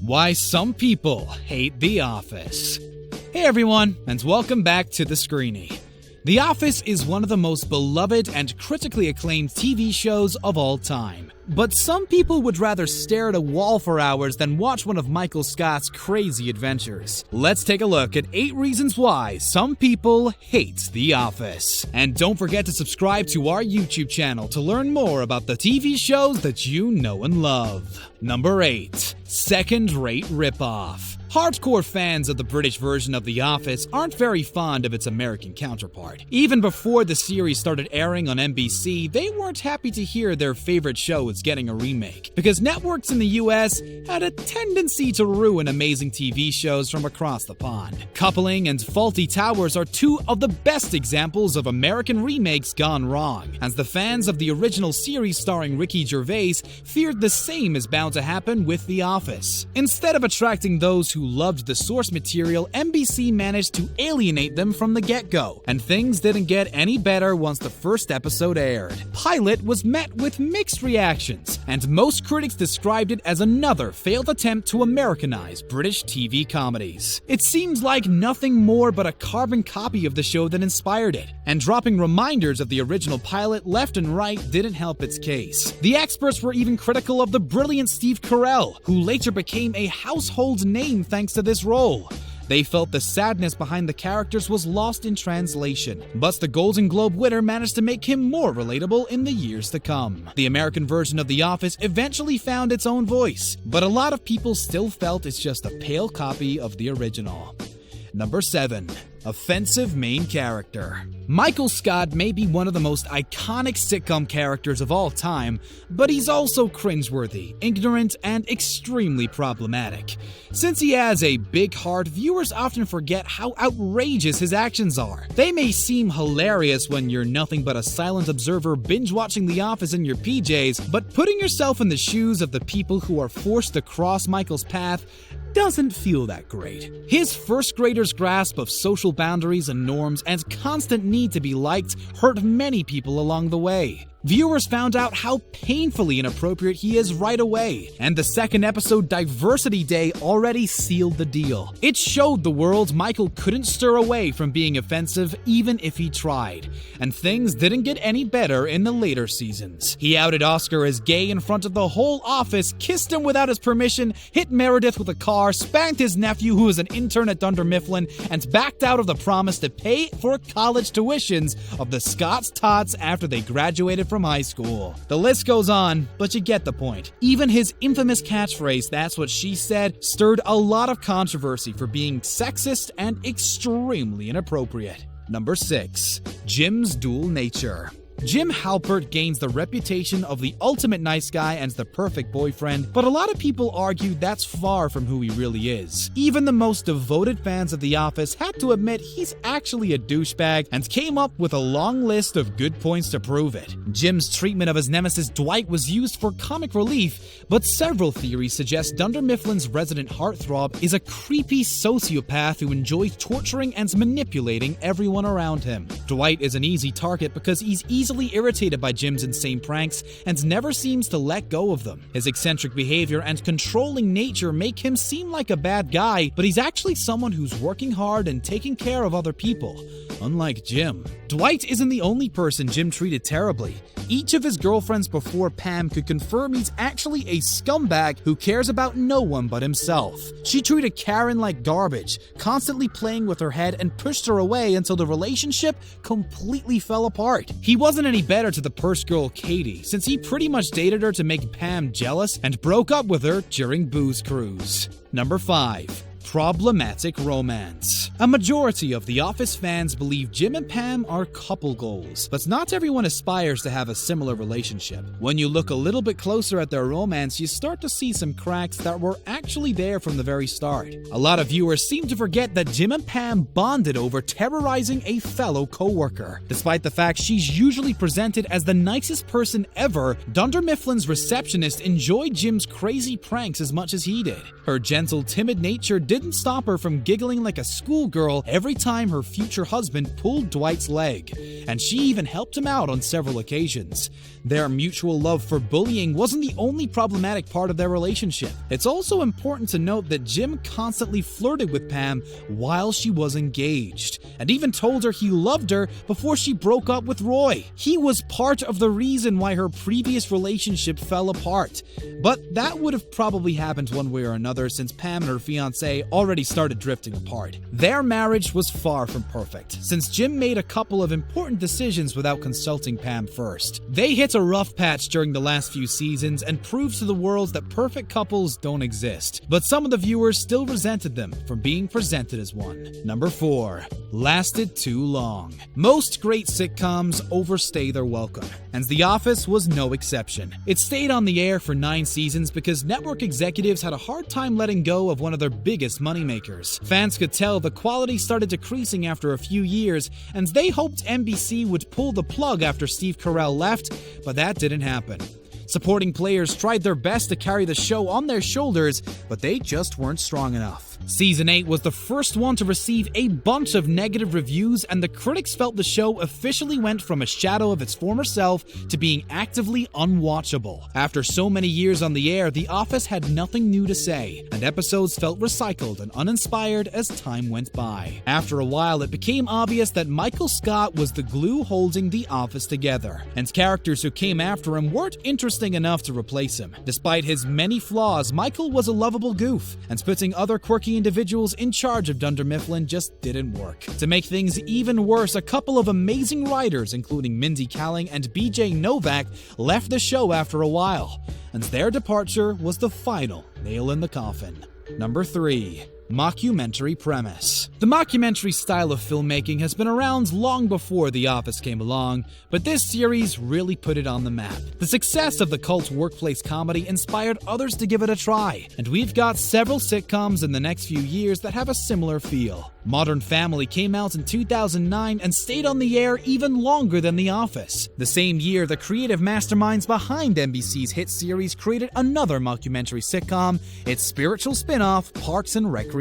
Why some people hate The Office. Hey everyone, and welcome back to The Screeny. The Office is one of the most beloved and critically acclaimed TV shows of all time. But some people would rather stare at a wall for hours than watch one of Michael Scott's crazy adventures. Let's take a look at 8 reasons why some people hate The Office. And don't forget to subscribe to our YouTube channel to learn more about the TV shows that you know and love. Number 8. Second-rate ripoff. Hardcore fans of the British version of The Office aren't very fond of its American counterpart. Even before the series started airing on NBC, they weren't happy to hear their favorite show was getting a remake, because networks in the US had a tendency to ruin amazing TV shows from across the pond. Coupling and Faulty Towers are 2 of the best examples of American remakes gone wrong, as the fans of the original series starring Ricky Gervais feared the same is bound to happen with The Office. Instead of attracting those who loved the source material, NBC managed to alienate them from the get-go, and things didn't get any better once the first episode aired. Pilot was met with mixed reactions, and most critics described it as another failed attempt to Americanize British TV comedies. It seems like nothing more but a carbon copy of the show that inspired it, and dropping reminders of the original pilot left and right didn't help its case. The experts were even critical of the brilliant Steve Carell, who later became a household name thanks to this role. They felt the sadness behind the characters was lost in translation, but the Golden Globe winner managed to make him more relatable in the years to come. The American version of The Office eventually found its own voice, but a lot of people still felt it's just a pale copy of the original. Number 7. Offensive main character. Michael Scott may be one of the most iconic sitcom characters of all time, but he's also cringeworthy, ignorant, and extremely problematic. Since he has a big heart, viewers often forget how outrageous his actions are. They may seem hilarious when you're nothing but a silent observer binge-watching The Office in your PJs, but putting yourself in the shoes of the people who are forced to cross Michael's path doesn't feel that great. His first grader's grasp of social boundaries and norms and constant need to be liked hurt many people along the way. Viewers found out how painfully inappropriate he is right away, and the second episode, Diversity Day, already sealed the deal. It showed the world Michael couldn't stir away from being offensive even if he tried, and things didn't get any better in the later seasons. He outed Oscar as gay in front of the whole office, kissed him without his permission, hit Meredith with a car, spanked his nephew who was an intern at Dunder Mifflin, and backed out of the promise to pay for college tuitions of the Scott's tots after they graduated from high school. The list goes on, but you get the point. Even his infamous catchphrase, "That's what she said," stirred a lot of controversy for being sexist and extremely inappropriate. Number 6. Jim's dual nature. Jim Halpert gains the reputation of the ultimate nice guy and the perfect boyfriend, but a lot of people argue that's far from who he really is. Even the most devoted fans of The Office had to admit he's actually a douchebag and came up with a long list of good points to prove it. Jim's treatment of his nemesis Dwight was used for comic relief, but several theories suggest Dunder Mifflin's resident heartthrob is a creepy sociopath who enjoys torturing and manipulating everyone around him. Dwight is an easy target because he's easily irritated by Jim's insane pranks and never seems to let go of them. His eccentric behavior and controlling nature make him seem like a bad guy, but he's actually someone who's working hard and taking care of other people, unlike Jim. Dwight isn't the only person Jim treated terribly. Each of his girlfriends before Pam could confirm he's actually a scumbag who cares about no one but himself. She treated Karen like garbage, constantly playing with her head, and pushed her away until the relationship completely fell apart. He wasn't any better to the purse girl Katie, since he pretty much dated her to make Pam jealous and broke up with her during Booze Cruise. Number 5. Problematic romance. A majority of The Office fans believe Jim and Pam are couple goals, but not everyone aspires to have a similar relationship. When you look a little bit closer at their romance, you start to see some cracks that were actually there from the very start. A lot of viewers seem to forget that Jim and Pam bonded over terrorizing a fellow co-worker. Despite the fact she's usually presented as the nicest person ever, Dunder Mifflin's receptionist enjoyed Jim's crazy pranks as much as he did. Her gentle, timid nature did didn't stop her from giggling like a schoolgirl every time her future husband pulled Dwight's leg, and she even helped him out on several occasions. Their mutual love for bullying wasn't the only problematic part of their relationship. It's also important to note that Jim constantly flirted with Pam while she was engaged, and even told her he loved her before she broke up with Roy. He was part of the reason why her previous relationship fell apart, but that would have probably happened one way or another since Pam and her fiancé already started drifting apart. Their marriage was far from perfect, since Jim made a couple of important decisions without consulting Pam first. They hit a rough patch during the last few seasons and proved to the world that perfect couples don't exist, but some of the viewers still resented them for being presented as one. Number 4. Lasted too long. Most great sitcoms overstay their welcome, and The Office was no exception. It stayed on the air for 9 seasons because network executives had a hard time letting go of one of their biggest moneymakers. Fans could tell the quality started decreasing after a few years, and they hoped NBC would pull the plug after Steve Carell left, but that didn't happen. Supporting players tried their best to carry the show on their shoulders, but they just weren't strong enough. Season 8 was the first one to receive a bunch of negative reviews, and the critics felt the show officially went from a shadow of its former self to being actively unwatchable. After so many years on the air, The Office had nothing new to say, and episodes felt recycled and uninspired as time went by. After a while, it became obvious that Michael Scott was the glue holding The Office together, and characters who came after him weren't interesting enough to replace him. Despite his many flaws, Michael was a lovable goof, and putting other quirky individuals in charge of Dunder Mifflin just didn't work. To make things even worse, a couple of amazing writers, including Mindy Kaling and BJ Novak, left the show after a while, and their departure was the final nail in the coffin. Number 3. Mockumentary premise. The mockumentary style of filmmaking has been around long before The Office came along, but this series really put it on the map. The success of the cult workplace comedy inspired others to give it a try, and we've got several sitcoms in the next few years that have a similar feel. Modern Family came out in 2009 and stayed on the air even longer than The Office. The same year, the creative masterminds behind NBC's hit series created another mockumentary sitcom, its spiritual spin-off, Parks and Recreation.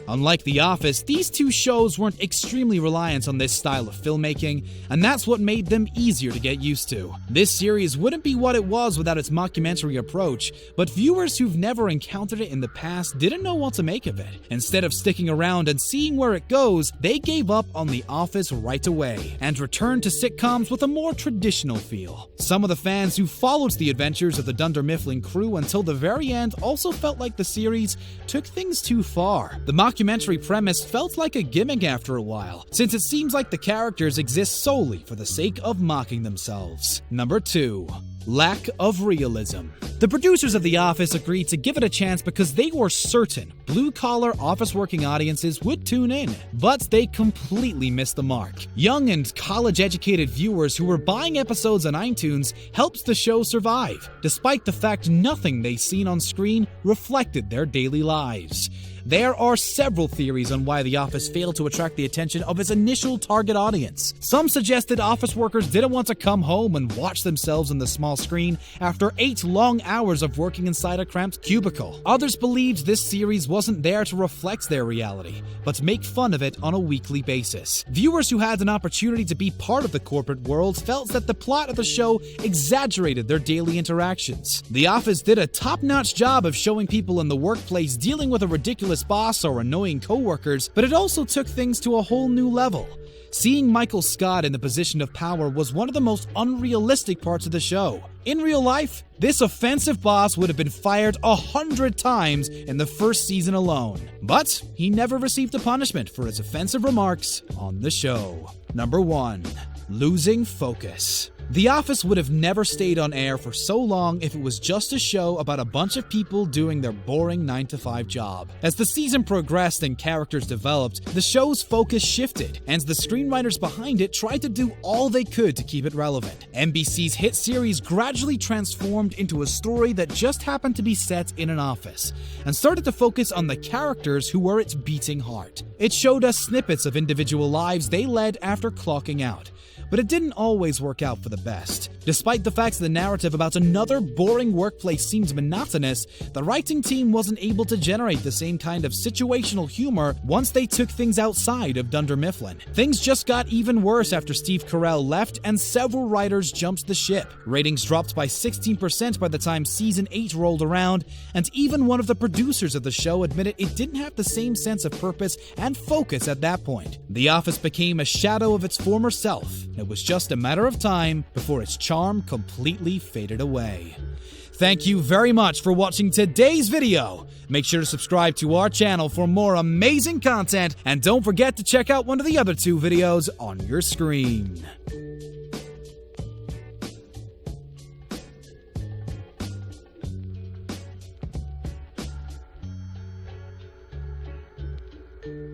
Unlike The Office, these two shows weren't extremely reliant on this style of filmmaking, and that's what made them easier to get used to. This series wouldn't be what it was without its mockumentary approach, but viewers who've never encountered it in the past didn't know what to make of it. Instead of sticking around and seeing where it goes, they gave up on The Office right away, and returned to sitcoms with a more traditional feel. Some of the fans who followed the adventures of the Dunder Mifflin crew until the very end also felt like the series took things too far. The mockumentary premise felt like a gimmick after a while, since it seems like the characters exist solely for the sake of mocking themselves. Number 2. Lack of realism. The producers of The Office agreed to give it a chance because they were certain blue-collar, office-working audiences would tune in, but they completely missed the mark. Young and college-educated viewers who were buying episodes on iTunes helped the show survive, despite the fact nothing they seen on screen reflected their daily lives. There are several theories on why The Office failed to attract the attention of its initial target audience. Some suggested office workers didn't want to come home and watch themselves on the small screen after 8 long hours of working inside a cramped cubicle. Others believed this series wasn't there to reflect their reality, but to make fun of it on a weekly basis. Viewers who had an opportunity to be part of the corporate world felt that the plot of the show exaggerated their daily interactions. The Office did a top-notch job of showing people in the workplace dealing with a ridiculous boss or annoying coworkers, but it also took things to a whole new level. Seeing Michael Scott in the position of power was one of the most unrealistic parts of the show. In real life, this offensive boss would have been fired 100 times in the first season alone. But he never received a punishment for his offensive remarks on the show. Number 1. Losing focus. The Office would have never stayed on air for so long if it was just a show about a bunch of people doing their boring 9-to-5 job. As the season progressed and characters developed, the show's focus shifted, and the screenwriters behind it tried to do all they could to keep it relevant. NBC's hit series gradually transformed into a story that just happened to be set in an office, and started to focus on the characters who were its beating heart. It showed us snippets of individual lives they led after clocking out, but it didn't always work out for the best. Despite the fact the narrative about another boring workplace seemed monotonous, the writing team wasn't able to generate the same kind of situational humor once they took things outside of Dunder Mifflin. Things just got even worse after Steve Carell left and several writers jumped the ship. Ratings dropped by 16% by the time Season 8 rolled around, and even one of the producers of the show admitted it didn't have the same sense of purpose and focus at that point. The Office became a shadow of its former self. It was just a matter of time before its charm completely faded away. Thank you very much for watching today's video. Make sure to subscribe to our channel for more amazing content, and don't forget to check out one of the other 2 videos on your screen.